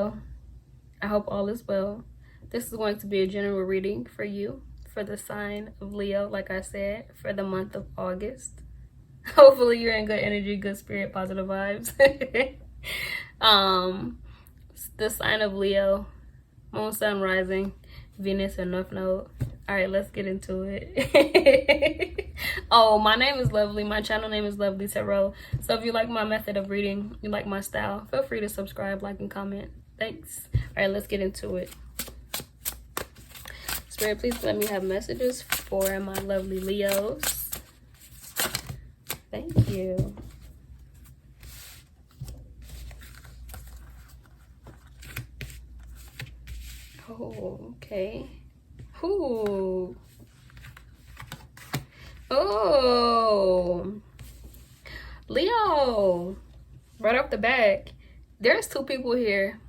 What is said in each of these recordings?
Leo. I hope all is well. This is going to be a general reading for you, for the sign of Leo, like I said, for the month of August. Hopefully you're in good energy, good spirit, positive vibes. The sign of Leo, moon, sun, rising, Venus, and North Node. All right, let's get into it. Oh, my name is Lovely. My channel name is Lovely Tarot. So if you like my method of reading, you like my style, feel free to subscribe, like, and comment. Thanks. All right, let's get into it. Spirit, please let me have messages for my lovely Leos. Thank you. Oh, okay. Ooh. Oh. Leo. Right off the bat, there's two people here.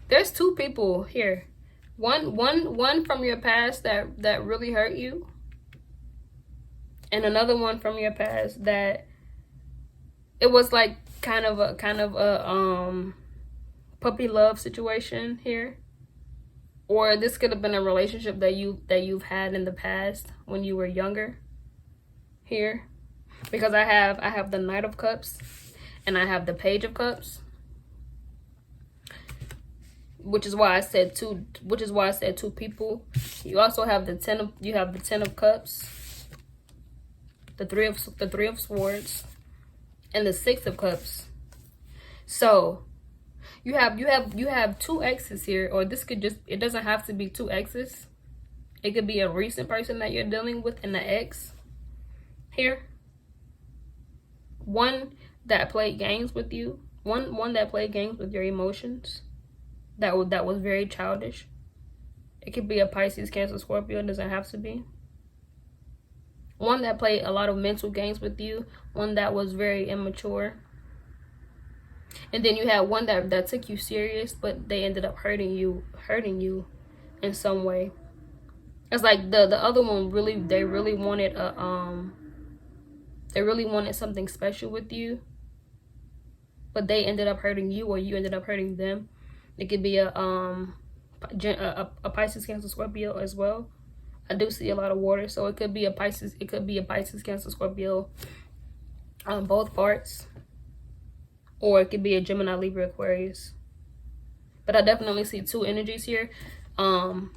There's two people here. One from your past that really hurt you, and another one from your past that it was like kind of a puppy love situation here. Or this could have been a relationship that you've had in the past when you were younger here. Because I have the Knight of Cups and I have the Page of Cups. Which is why I said two people. You also have the Ten of Cups, the Three of Swords, and the Six of Cups. So you have two exes here, or this could just, it doesn't have to be two exes. It could be a recent person that you're dealing with and the ex here. One that played games with you, one that played games with your emotions. That was very childish. It could be a Pisces, Cancer, Scorpio. It doesn't have to be. One that played a lot of mental games with you. One that was very immature. And then you had one that took you serious, but they ended up hurting you in some way. It's like the other one they really wanted something special with you, but they ended up hurting you, or you ended up hurting them. It could be a Pisces, Cancer, Scorpio as well. I do see a lot of water, so it could be a Pisces, Cancer, Scorpio, both parts. Or it could be a Gemini, Libra, Aquarius. But I definitely see two energies here. One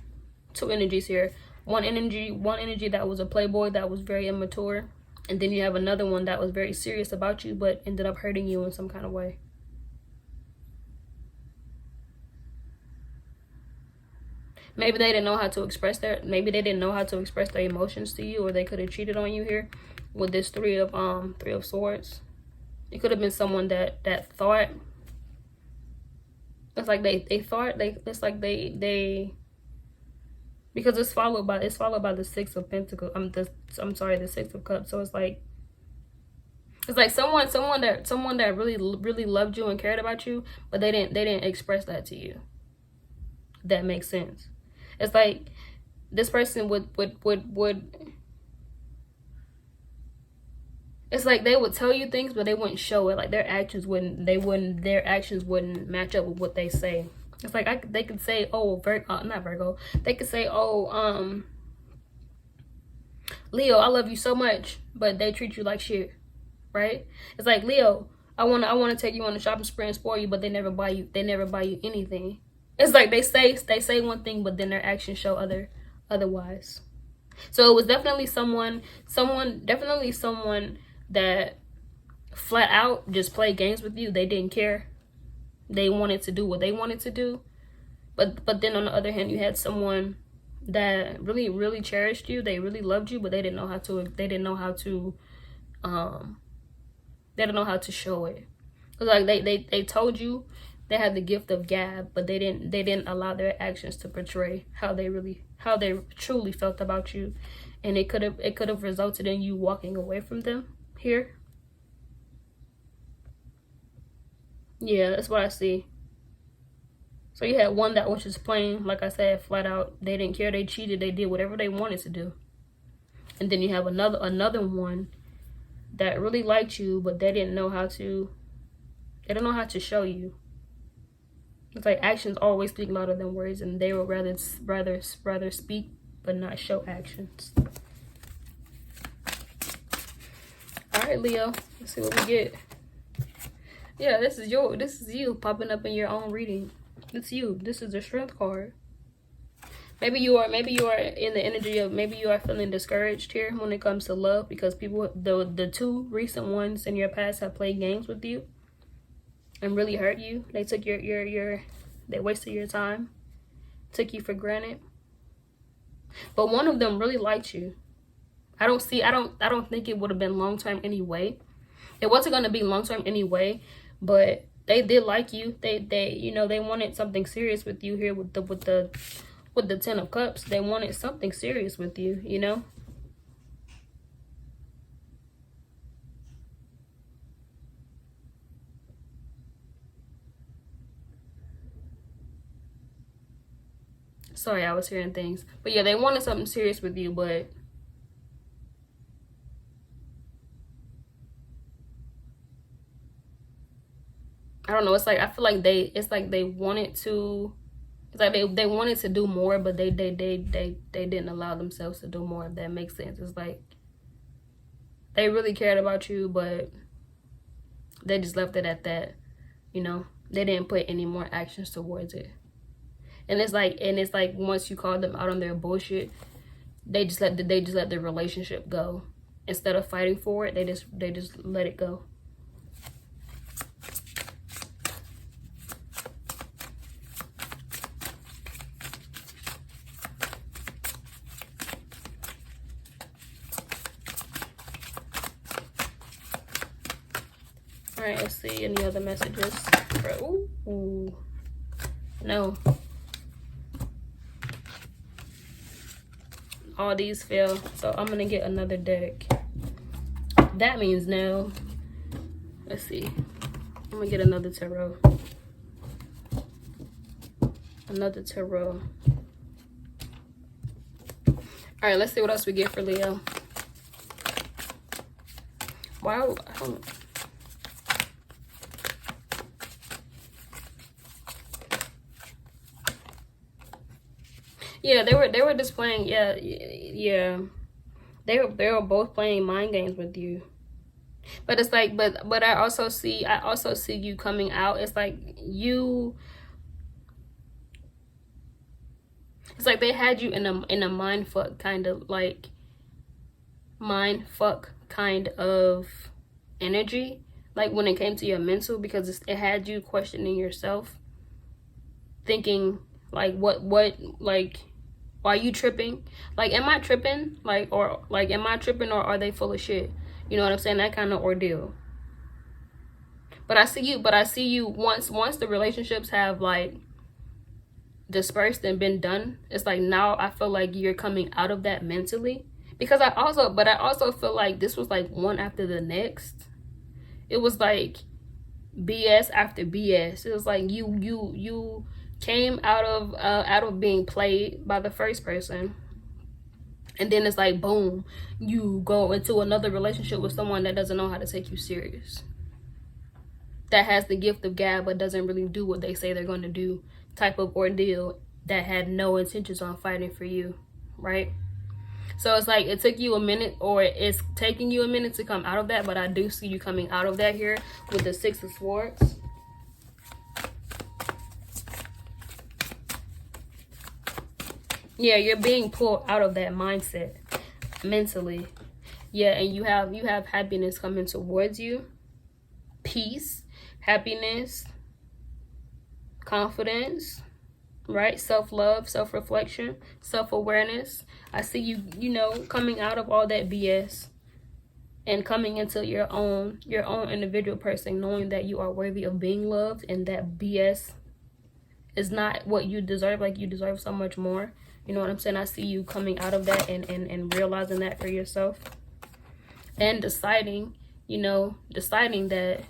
energy that was a playboy, that was very immature. And then you have another one that was very serious about you, but ended up hurting you in some kind of way. Maybe they didn't know how to express their emotions to you, or they could have cheated on you here with this Three of Swords. It could have been someone that thought, it's like because it's followed by the Six of Pentacles. The Six of Cups. So it's like someone that really loved you and cared about you, but they didn't express that to you. That makes sense. It's like this person would it's like they would tell you things, but they wouldn't show it. Like their actions wouldn't match up with what they say. It's like they could say, oh, not Virgo. They could say, oh, Leo, I love you so much, but they treat you like shit, right? It's like, Leo, I wanna take you on a shopping spree and spoil you, but they never buy you anything. It's like they say one thing, but then their actions show otherwise. So it was definitely someone that flat out just played games with you. They didn't care. They wanted to do what they wanted to do. But then on the other hand, you had someone that really cherished you. They really loved you, but they didn't know how to show it. Like they told you they had the gift of gab, but they didn't allow their actions to portray how they truly felt about you. And it could have resulted in you walking away from them here. Yeah, that's what I see. So you had one that was just plain, like I said, flat out. They didn't care. They cheated. They did whatever they wanted to do. And then you have another one that really liked you, but they don't know how to show you. It's like actions always speak louder than words, and they would rather speak but not show actions. All right, Leo, let's see what we get. Yeah, this is you popping up in your own reading. It's you. This is the Strength card. Maybe you are in the energy of, maybe you are feeling discouraged here when it comes to love, because people, the two recent ones in your past have played games with you and really hurt you. They took they wasted your time, took you for granted. But one of them really liked you. I don't think it would have been long term anyway. It wasn't gonna be long term anyway, but they did like you. They you know, they wanted something serious with you here with the Ten of Cups. They wanted something serious with you, you know? Sorry, I was hearing things. But yeah, they wanted something serious with you, but I don't know. It's like, I feel like they wanted to, it's like they wanted to do more, but they didn't allow themselves to do more, if that makes sense. It's like they really cared about you, but they just left it at that, you know? They didn't put any more actions towards it. And it's like once you call them out on their bullshit, they just let the relationship go. Instead of fighting for it, they just let it go. All right, let's see any other messages. Ooh. No. All these fail, so I'm gonna get another deck. That means no. Let's see. I'm gonna get another tarot. Another tarot. All right, let's see what else we get for Leo. Wow, I don't. Yeah, they were just playing. Yeah. They were both playing mind games with you. But it's like, but I also see you coming out. It's like it's like they had you in a mind fuck kind of, like mind fuck kind of energy, like when it came to your mental, because it had you questioning yourself, thinking like what like, why are you tripping? Like, am I tripping? Like, or like, am I tripping, or are they full of shit? You know what I'm saying? That kind of ordeal. But I see you once the relationships have like dispersed and been done, it's like now I feel like you're coming out of that mentally. Because I also feel like this was like one after the next. It was like BS after BS. It was like you came out of being played by the first person, and then it's like boom, you go into another relationship with someone that doesn't know how to take you serious, that has the gift of gab but doesn't really do what they say they're going to do, type of ordeal, that had no intentions on fighting for you, right? So it's like it took you a minute, or it's taking you a minute to come out of that, but I do see you coming out of that here with the Six of Swords. Yeah, you're being pulled out of that mindset mentally. Yeah, and you have happiness coming towards you. Peace, happiness, confidence, right? Self-love, self-reflection, self-awareness. I see you know, coming out of all that BS and coming into your own individual person, knowing that you are worthy of being loved, and that BS is not what you deserve. Like, you deserve so much more. You know what I'm saying? I see you coming out of that and realizing that for yourself, and deciding that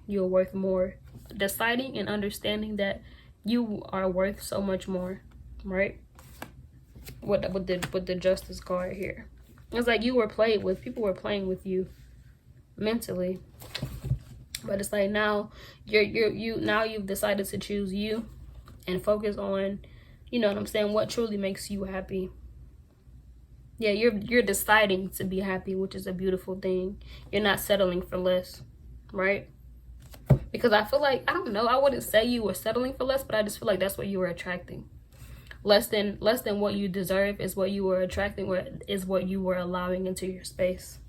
you're worth more, deciding and understanding that you are worth so much more, right? With the Justice card here, it's like you were played with. People were playing with you. mentally. But it's like now you've decided to choose you and focus on, you know what I'm saying, what truly makes you happy. Yeah, you're deciding to be happy, which is a beautiful thing. You're not settling for less, right? Because I feel like, I don't know, I wouldn't say you were settling for less, but I just feel like that's what you were attracting. Less than what you deserve is what you were attracting, or is what you were allowing into your space,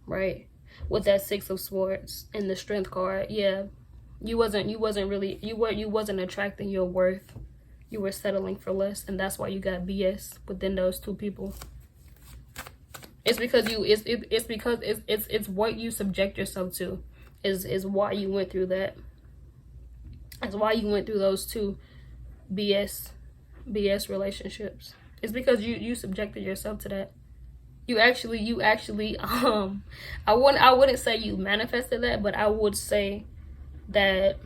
right? With that Six of Swords and the Strength card, yeah, you wasn't attracting your worth. You were settling for less, and that's why you got BS within those two people. It's because it's what you subject yourself to is why you went through that. That's why you went through those two BS relationships. It's because you subjected yourself to that. You actually I wouldn't say you manifested that, but I would say that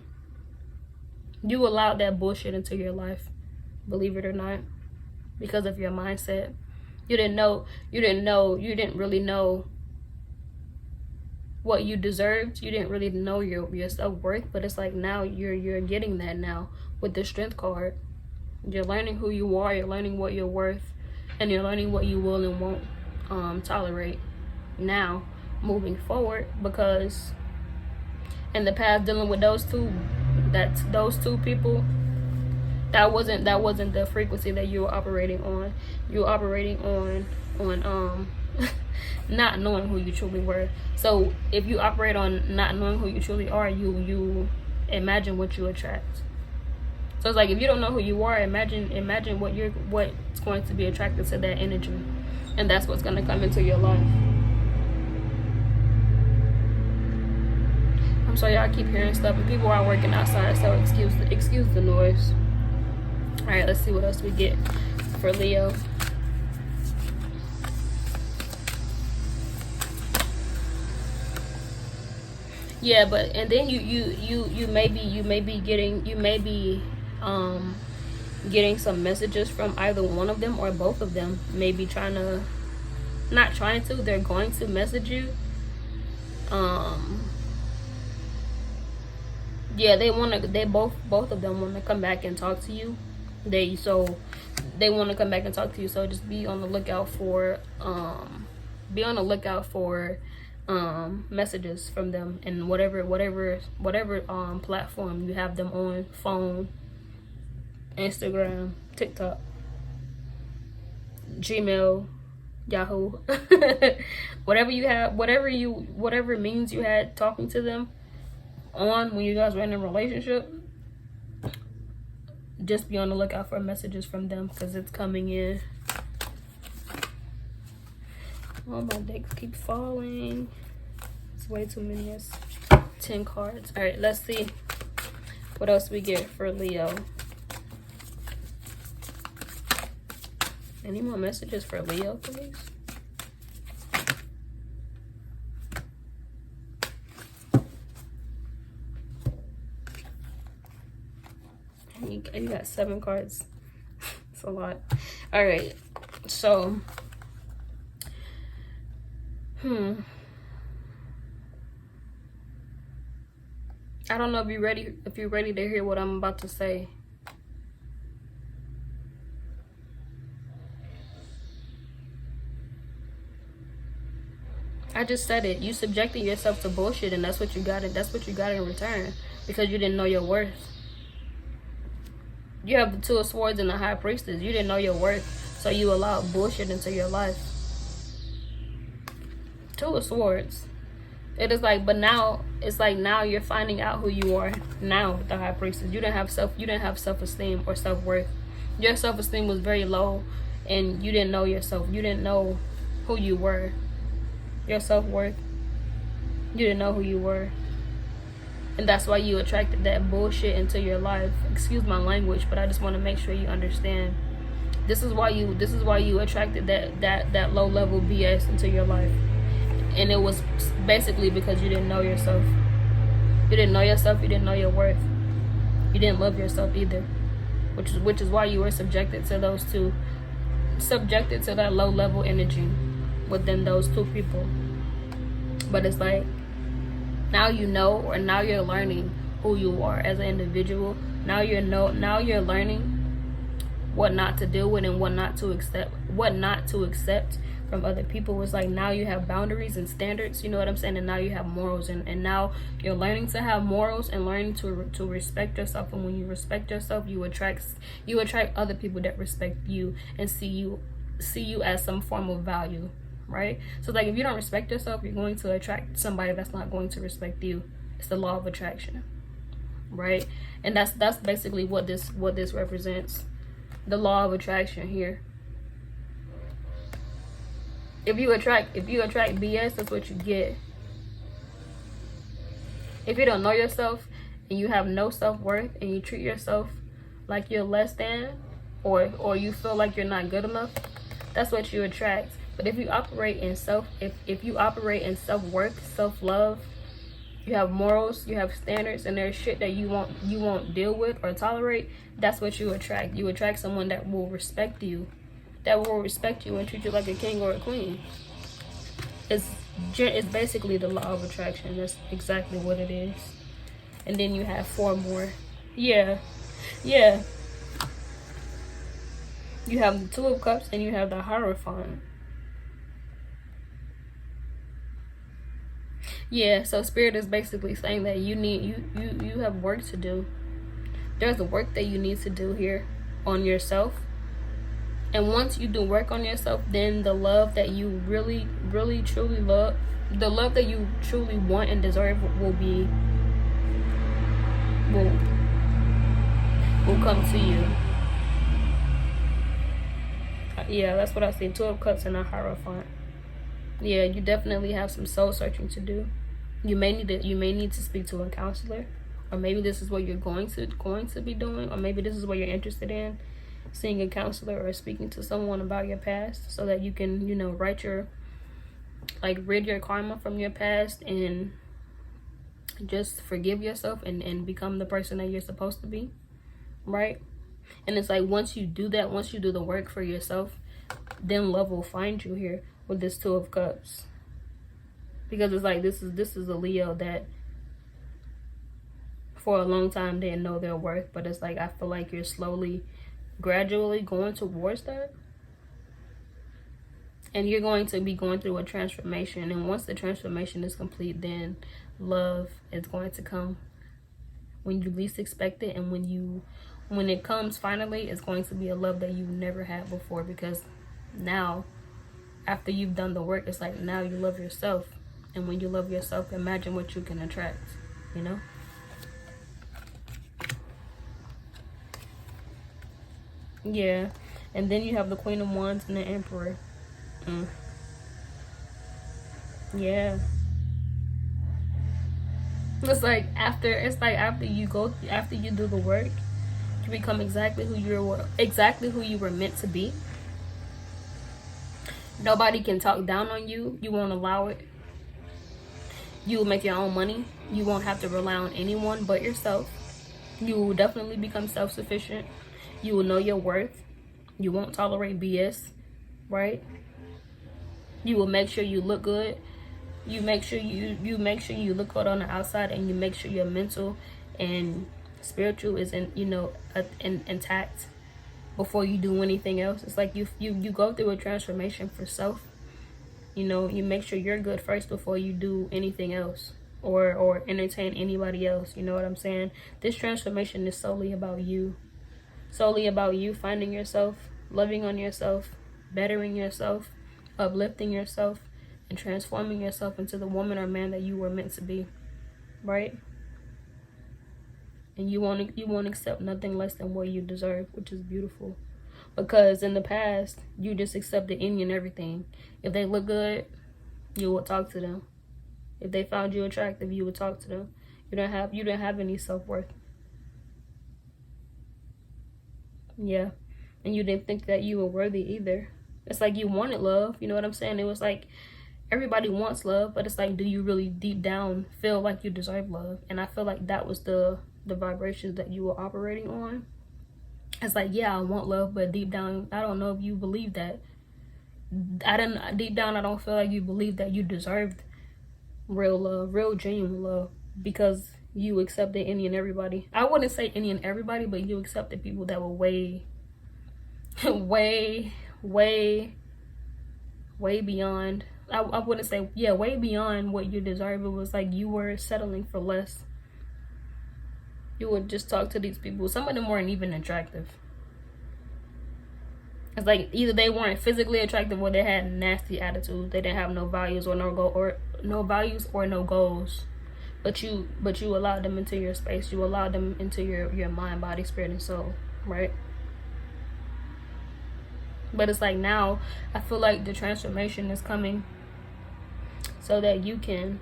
you allowed that bullshit into your life, believe it or not, because of your mindset. You didn't really know what you deserved. You didn't really know your self-worth, but it's like now you're getting that now with the Strength card. You're learning who you are, you're learning what you're worth, and you're learning what you will and won't tolerate now moving forward. Because in the past, dealing with those two people, that wasn't the frequency that you were operating on. You were operating on not knowing who you truly were. So if you operate on not knowing who you truly are, you imagine what you attract. So it's like, if you don't know who you are, imagine what's going to be attracted to that energy, and that's what's going to come into your life. I'm sorry, y'all keep hearing stuff, and people are working outside, so excuse the noise. All right, let's see what else we get for Leo. Yeah, but and then you may be getting some messages from either one of them or both of them. Maybe they're going to message you. Yeah, both of them want to come back and talk to you. They want to come back and talk to you. So just be on the lookout for messages from them, and whatever platform you have them on, phone, Instagram, TikTok, Gmail, Yahoo, whatever you have, whatever means you had talking to them on when you guys were in a relationship. Just be on the lookout for messages from them, because it's coming in. Oh, my decks keep falling. It's way too many. It's 10 cards. All right, let's see what else we get for Leo. Any more messages for Leo, please? You got 7 cards. It's a lot. All right, so I don't know if you're ready to hear what I'm about to say. I just said it. You subjected yourself to bullshit, and that's what you got. And that's what you got in return, because you didn't know your worth. You have the Two of Swords and the High Priestess. You didn't know your worth, so you allowed bullshit into your life. Two of Swords. It is like, but now it's like now you're finding out who you are. Now with the High Priestess, you didn't have self-esteem or self-worth. Your self-esteem was very low, and you didn't know yourself. You didn't know who you were. Your self-worth, you didn't know who you were, and that's why you attracted that bullshit into your life. Excuse my language, but I just want to make sure you understand. This is why you attracted that low level BS into your life, and it was basically because you didn't know yourself. You didn't know yourself. You didn't know your worth. You didn't love yourself either, which is why you were subjected to that low level energy within those two people. But it's like, now you know, or now you're learning who you are as an individual. Now you're learning what not to deal with and what not to accept from other people. It's like, now you have boundaries and standards, you know what I'm saying? And now you have morals, and now you're learning to have morals and learning to respect yourself. And when you respect yourself, you attract other people that respect you and see you as some form of value, right? So like, if you don't respect yourself, you're going to attract somebody that's not going to respect you. It's the law of attraction, right? And that's basically what this represents, the law of attraction here. If you attract BS, that's what you get. If you don't know yourself and you have no self-worth and you treat yourself like you're less than, or you feel like you're not good enough, that's what you attract. But if you operate in if you operate in self-worth, self-love, you have morals, you have standards, and there's shit that you won't deal with or tolerate, that's what you attract. You attract someone that will respect you, and treat you like a king or a queen. It's basically the law of attraction. That's exactly what it is. And then you have 4 more. Yeah. You have the 2 of Cups and you have the Hierophant. Yeah, so Spirit is basically saying that you have work to do. There's a work that you need to do here on yourself. And once you do work on yourself, then the love that you really, really, truly love, the love that you truly want and deserve will come to you. Yeah, that's what I see. 2 of Cups and a Hierophant. Yeah, you definitely have some soul searching to do. You may need to speak to a counselor, or maybe this is what you're going to be doing, or maybe this is what you're interested in, seeing a counselor or speaking to someone about your past, so that you can, rid your karma from your past and just forgive yourself and become the person that you're supposed to be, right? And it's like, once you do that, once you do the work for yourself, then love will find you here with this 2 of Cups. Because it's like, this is a Leo that for a long time didn't know their worth, but it's like, I feel like you're slowly, gradually going towards that. And you're going to be going through a transformation, and once the transformation is complete, then love is going to come when you least expect it. And when it comes finally, it's going to be a love that you've never had before, because now, after you've done the work, it's like, now you love yourself. And when you love yourself, imagine what you can attract, Yeah. And then you have the Queen of Wands and the Emperor. Yeah. It's like, after you do the work, you become exactly who you were meant to be. Nobody can talk down on you. You won't allow it. You will make your own money. You won't have to rely on anyone but yourself. You will definitely become self-sufficient. You will know your worth. You won't tolerate BS, right? You will make sure you look good. You make sure you look good on the outside, and you make sure your mental and spiritual is intact before you do anything else. It's like you go through a transformation for self. You make sure you're good first before you do anything else or entertain anybody else. You know what I'm saying? This transformation is solely about you. Solely about you finding yourself, loving on yourself, bettering yourself, uplifting yourself, and transforming yourself into the woman or man that you were meant to be. Right? And you won't accept nothing less than what you deserve, which is beautiful. Because in the past, you just accepted any and everything. If they look good, you would talk to them. If they found you attractive, you would talk to them. You didn't have any self-worth. Yeah. And you didn't think that you were worthy either. It's like, you wanted love, you know what I'm saying? It was like, everybody wants love, but it's like, do you really deep down feel like you deserve love? And I feel like that was the vibrations that you were operating on. It's like, yeah, I want love, but deep down, I don't know if you believe that. Deep down, I don't feel like you believe that you deserved real love, real genuine love, because you accepted any and everybody. I wouldn't say any and everybody, but you accepted people that were way beyond. I wouldn't say, yeah, way beyond what you deserve. It was like you were settling for less. You would just talk to these people. Some of them weren't even attractive. It's like either they weren't physically attractive or they had nasty attitudes. They didn't have no values or no values or no goals. But you allowed them into your space. You allowed them into your mind, body, spirit, and soul, right? But it's like now I feel like the transformation is coming so that you can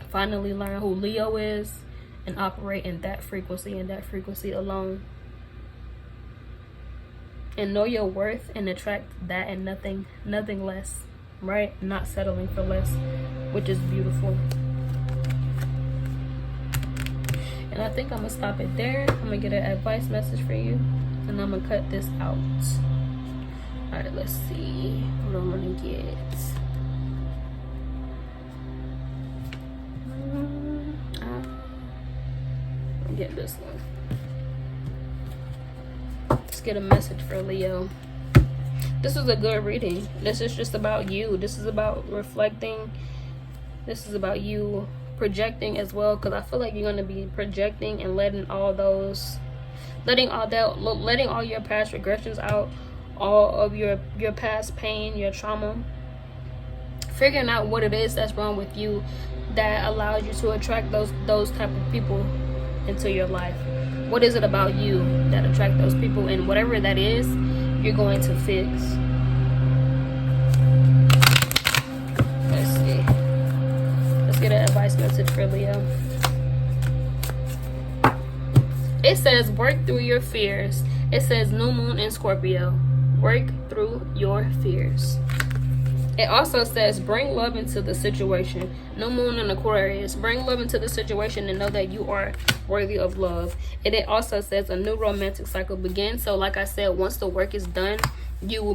finally learn who Leo is and operate in that frequency and that frequency alone. And know your worth and attract that and nothing less, right? Not settling for less, which is beautiful. And I think I'm gonna stop it there. I'm gonna get an advice message for you, and I'm gonna cut this out. All right, let's see what I'm gonna get. I'll get this one. Let's get a message for Leo. This was a good reading. This is just about you. This is about reflecting. This is about you projecting as well, because I feel like you're going to be projecting and letting all your past regressions out, all of your past pain, your trauma, figuring out what it is that's wrong with you that allows you to attract those type of people into your life. What is it about you that attract those people? And whatever that is, you're going to fix. Let's see. Let's get an advice message for Leo. It says, work through your fears. It says new moon in Scorpio. Work through your fears. It also says, bring love into the situation. New moon in Aquarius. Bring love into the situation and know that you are worthy of love. And it also says a new romantic cycle begins. So like I said, once the work is done, you will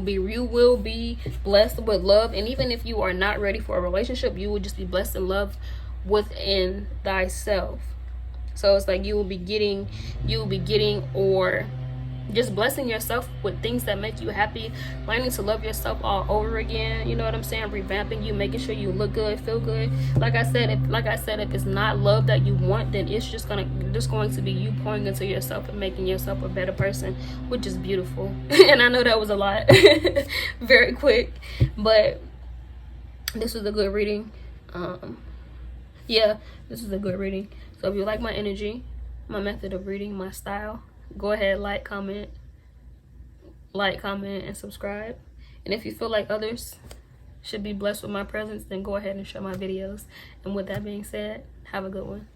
be blessed with love. And even if you are not ready for a relationship, you will just be blessed in love within thyself. So it's like you will be getting or just blessing yourself with things that make you happy, learning to love yourself all over again. You know what I'm saying? Revamping you, making sure you look good, feel good. Like I said, if it's not love that you want, then it's just going to be you pouring into yourself and making yourself a better person, which is beautiful. And I know that was a lot, very quick, but this was a good reading. Yeah, this is a good reading. So if you like my energy, my method of reading, my style, go ahead, like, comment, and subscribe. And if you feel like others should be blessed with my presence, then go ahead and share my videos. And with that being said, have a good one.